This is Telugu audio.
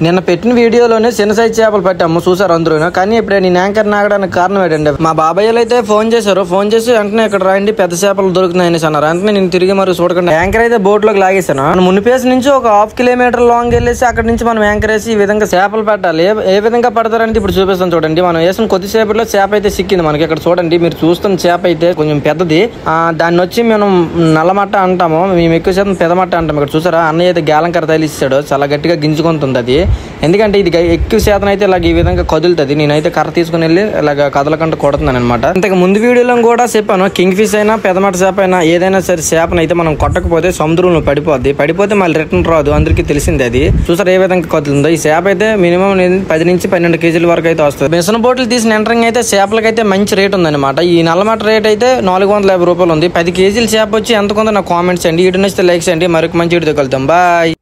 నిన్న పెట్టిన వీడియోలోనే చిన్న సైజ్ చేపలు పట్టాము చూసారు అందరూ. కానీ ఇప్పుడు నేను యాంకర్ నాగడానికి కారణం ఏంటంటే మా బాబాయ్యలు అయితే ఫోన్ చేశారు. ఫోన్ చేసి వెంటనే ఇక్కడ రండి పెద్ద చేపలు దొరుకుతున్నాయని అన్నారు. వెంటనే నేను తిరిగి మరి చూడకుండా యాంకర్ అయితే బోట్ లోకి లాగేశాను. మనం మునిపేసి నుంచి ఒక 1/2 కిలోమీటర్ లాంగ్ వెళ్ళేసి అక్కడ నుంచి మనం యాంకర్ వేసి ఈ విధంగా చేపలు పట్టాలి. ఏ విధంగా పడతారంటే ఇప్పుడు చూపిస్తాను చూడండి. మనం వేసిన కొద్దిసేపట్లో చేప అయితే సిక్కింది మనకి. ఇక్కడ చూడండి, మీరు చూస్తున్న చేప అయితే కొంచెం పెద్దది. దాన్ని వచ్చి మనం నల్లమట్ట అంటాము, మేము ఎక్కువ శాతం పెదమట్ట అంటాం. ఇక్కడ చూసారా, అన్నయ్య అయితే గాలంకర తగిలిస్తాడు, చాలా గట్టిగా గింజుకుంటుంది అది. ఎందుకంటే ఇది ఎక్కువ శాతం అయితే ఇలాగ ఈ విధంగా కదులుతుంది. నేనైతే కర్ర తీసుకుని వెళ్ళి ఇలాగ కదలకంట కొడుతున్నాను అనమాట. ఇంతకు ముందు వీడియోలో కూడా చెప్పాను, కింగ్ ఫిష్ అయినా పెదమట్ట చేప అయినా ఏదైనా సరే చేపను అయితే మనం కొట్టకపోతే సముద్రంలో పడిపోతే మళ్ళీ రిటర్న్ రాదు, అందరికీ తెలిసింది అది. చూసారు ఏ విధంగా కదులుతుందో. ఈ చేప అయితే మినిమం 10 నుంచి 12 కేజీల వరకు అయితే వస్తుంది. మిషన్ బోట్లు తీసిన ఎంటరింగ్ అయితే చేపలకైతే మంచి రేట్ ఉందన్నమాట. ఈ నల్లమట్ట రేట్ అయితే 450 రూపాయలు ఉంది. 10 కేజీల చేప వచ్చి ఎంత కొందో నాకు కామెంట్స్ అండి. వీడియో నచ్చితే లైక్ చేయండి. మరొక మంచి వీడియోతో కలుద్దాం. బాయ్.